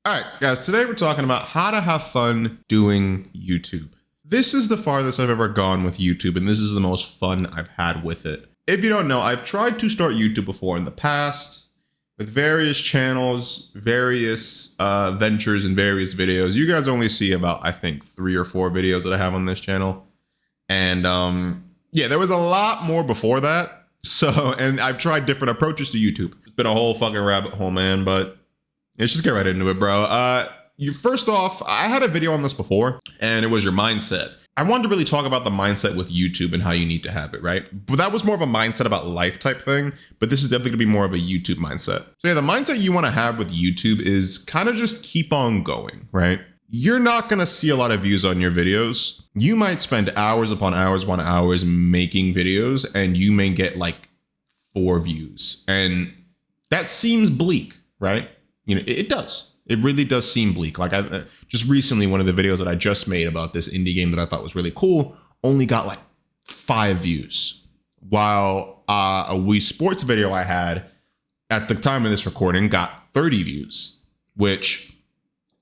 All right, guys, today we're talking about how to have fun doing YouTube. This is the farthest I've ever gone with YouTube, and this is the most fun I've had with it. If you don't know, I've tried to start YouTube before in the past with various channels, various ventures and various videos. You guys only see about, I think, 3 or 4 videos that I have on this channel. And yeah, there was a lot more before that. So, and I've tried different approaches to YouTube. It's been a whole fucking rabbit hole, man, but let's just get right into it, bro. First off, I had a video on this before, and it was your mindset. I wanted to really talk about the mindset with YouTube and how you need to have it, right? But that was more of a mindset about life type thing, but this is definitely gonna be more of a YouTube mindset. So yeah, the mindset you wanna have with YouTube is kind of just keep on going, right? You're not gonna see a lot of views on your videos. You might spend hours upon hours making videos, and you may get like 4 views. And that seems bleak, right? You know, it does. It really does seem bleak. Like I just recently, one of the videos that I just made about this indie game that I thought was really cool only got like 5 views, while a Wii Sports video I had at the time of this recording got 30 views, which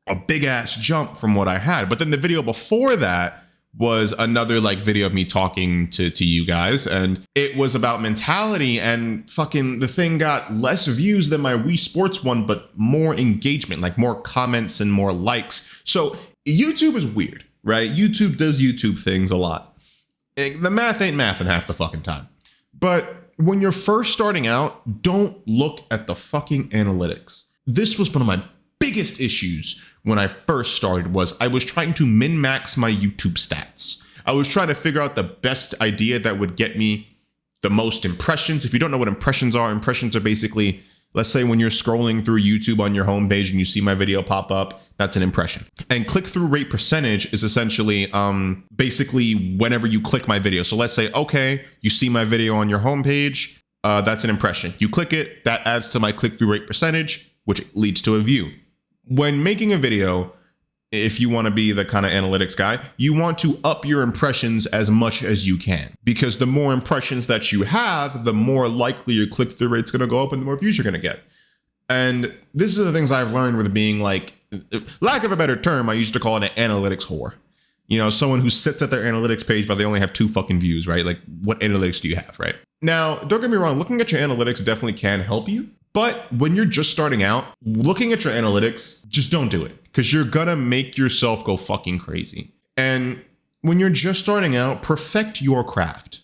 a big ass jump from what I had. But then the video before that was another like video of me talking to you guys, and it was about mentality, and fucking the thing got less views than my Wii Sports one, but more engagement, like more comments and more likes. So YouTube is weird, right? YouTube does YouTube things a lot. The math ain't mathing half the fucking time. But when you're first starting out, don't look at the fucking analytics. This was one of my biggest issues when I first started. Was I was trying to min-max my YouTube stats. I was trying to figure out the best idea that would get me the most impressions. If you don't know what impressions are basically, let's say when you're scrolling through YouTube on your homepage and you see my video pop up, that's an impression. And click-through rate percentage is essentially basically whenever you click my video. So let's say, okay, you see my video on your homepage, that's an impression. You click it, that adds to my click-through rate percentage, which leads to a view. When making a video, if you want to be the kind of analytics guy, you want to up your impressions as much as you can, because the more impressions that you have, the more likely your click-through rate's going to go up and the more views you're going to get. And this is the things I've learned with being, like, lack of a better term, I used to call it an analytics whore. You know, someone who sits at their analytics page but they only have 2 fucking views, right? Like, what analytics do you have, right? Now, don't get me wrong, looking at your analytics definitely can help you. But when you're just starting out, looking at your analytics, just don't do it, because you're gonna make yourself go fucking crazy. And when you're just starting out, perfect your craft.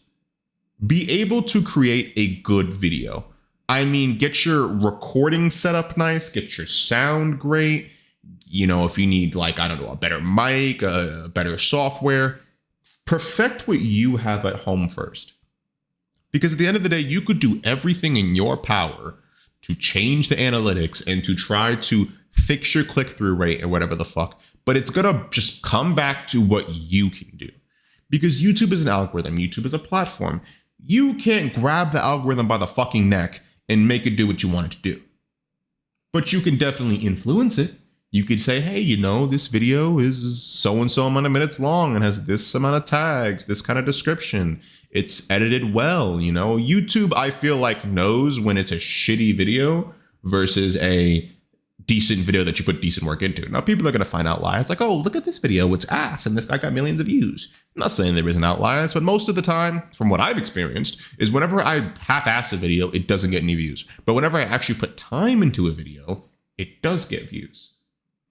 Be able to create a good video. I mean, get your recording set up nice, get your sound great. You know, if you need, like, I don't know, a better mic, a better software, perfect what you have at home first. Because at the end of the day, you could do everything in your power to change the analytics and to try to fix your click-through rate or whatever the fuck, but it's gonna just come back to what you can do. Because YouTube is an algorithm, YouTube is a platform. You can't grab the algorithm by the fucking neck and make it do what you want it to do. But you can definitely influence it. You could say, hey, you know, this video is so-and-so amount of minutes long and has this amount of tags, this kind of description. It's edited well, you know. YouTube, I feel like, knows when it's a shitty video versus a decent video that you put decent work into. Now, people are going to find outliers like, oh, look at this video, it's ass, and this guy got millions of views. I'm not saying there isn't outliers, but most of the time, from what I've experienced, is whenever I half-ass a video, it doesn't get any views. But whenever I actually put time into a video, it does get views.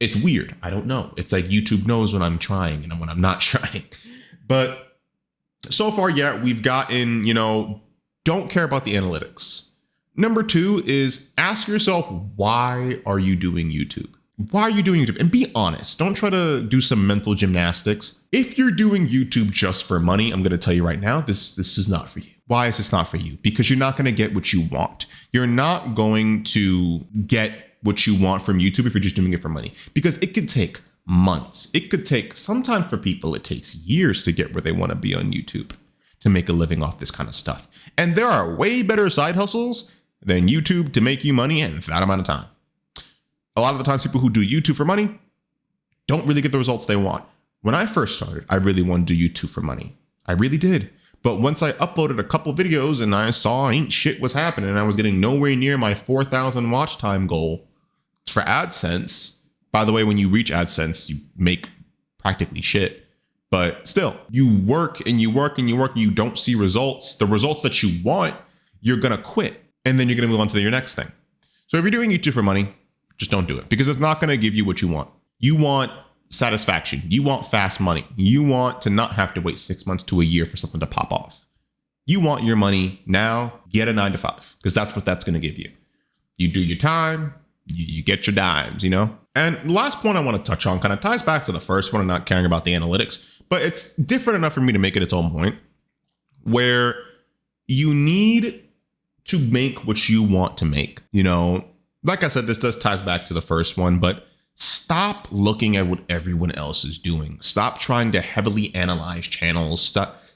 It's weird. I don't know. It's like YouTube knows when I'm trying and when I'm not trying. But so far, yeah, we've gotten, you know, don't care about the analytics. Number 2 is ask yourself, why are you doing YouTube? Why are you doing YouTube? And be honest. Don't try to do some mental gymnastics. If you're doing YouTube just for money, I'm going to tell you right now, this is not for you. Why is this not for you? Because you're not going to get what you want. You're not going to get what you want from YouTube if you're just doing it for money, because it could take months. It could take, sometimes for people, it takes years to get where they want to be on YouTube, to make a living off this kind of stuff. And there are way better side hustles than YouTube to make you money in that amount of time. A lot of the times people who do YouTube for money don't really get the results they want. When I first started, I really wanted to do YouTube for money. I really did. But once I uploaded a couple videos and I saw ain't shit was happening and I was getting nowhere near my 4,000 watch time goal for AdSense, By the way, when you reach AdSense, you make practically shit. But still, you work and you work and you work and you don't see results. The results that you want, you're going to quit. And then you're going to move on to your next thing. So if you're doing YouTube for money, just don't do it because it's not going to give you what you want. You want satisfaction. You want fast money. You want to not have to wait 6 months to a year for something to pop off. You want your money now, get a 9 to 5 because that's what that's going to give you. You do your time, you get your dimes, you know? And the last point I want to touch on kind of ties back to the first one and not caring about the analytics, but it's different enough for me to make it its own point where you need to make what you want to make. You know, like I said, this does ties back to the first one, but stop looking at what everyone else is doing. Stop trying to heavily analyze channels.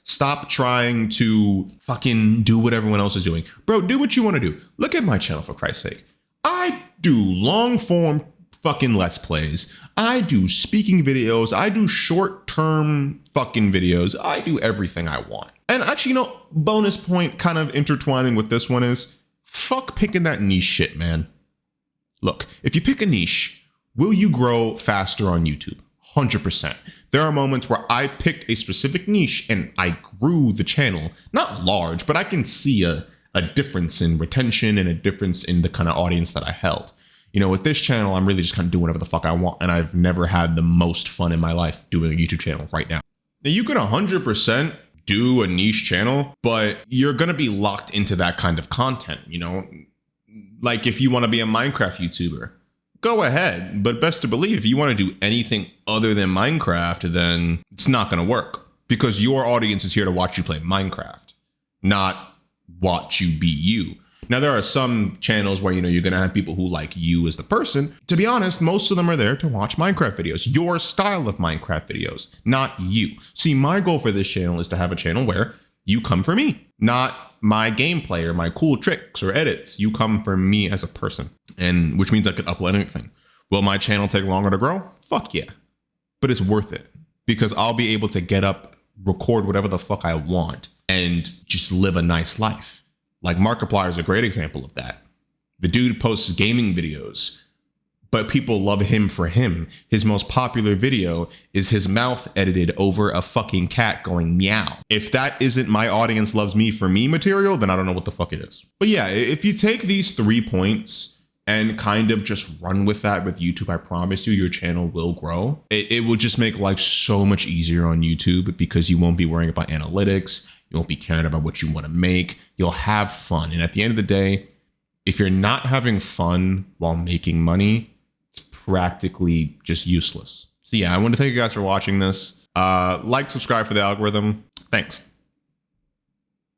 Stop trying to fucking do what everyone else is doing. Bro, do what you want to do. Look at my channel, for Christ's sake. I do long form fucking Let's Plays. I do speaking videos. I do short term fucking videos. I do everything I want. And actually, you know, bonus point kind of intertwining with this one is fuck picking that niche shit, man. Look, if you pick a niche, will you grow faster on YouTube? 100%. There are moments where I picked a specific niche and I grew the channel, not large, but I can see a difference in retention and a difference in the kind of audience that I held. You know, with this channel, I'm really just kind of doing whatever the fuck I want. And I've never had the most fun in my life doing a YouTube channel right now. Now you can 100% do a niche channel, but you're going to be locked into that kind of content. You know, like if you want to be a Minecraft YouTuber, go ahead. But best to believe if you want to do anything other than Minecraft, then it's not going to work because your audience is here to watch you play Minecraft, not watch you be you. Now, there are some channels where, you know, you're going to have people who like you as the person. To be honest, most of them are there to watch Minecraft videos, your style of Minecraft videos, not you. See, my goal for this channel is to have a channel where you come for me, not my gameplay or my cool tricks or edits. You come for me as a person, and which means I could upload anything. Will my channel take longer to grow? Fuck yeah. But it's worth it because I'll be able to get up, record whatever the fuck I want, and just live a nice life. Like Markiplier is a great example of that. The dude posts gaming videos, but people love him for him. His most popular video is his mouth edited over a fucking cat going meow. If that isn't my audience loves me for me material, then I don't know what the fuck it is. But yeah, if you take these 3 points and kind of just run with that with YouTube, I promise you, your channel will grow. It will just make life so much easier on YouTube because you won't be worrying about analytics. You won't be caring about what you want to make. You'll have fun. And at the end of the day, if you're not having fun while making money, it's practically just useless. So yeah, I want to thank you guys for watching this. Like, subscribe for the algorithm. Thanks.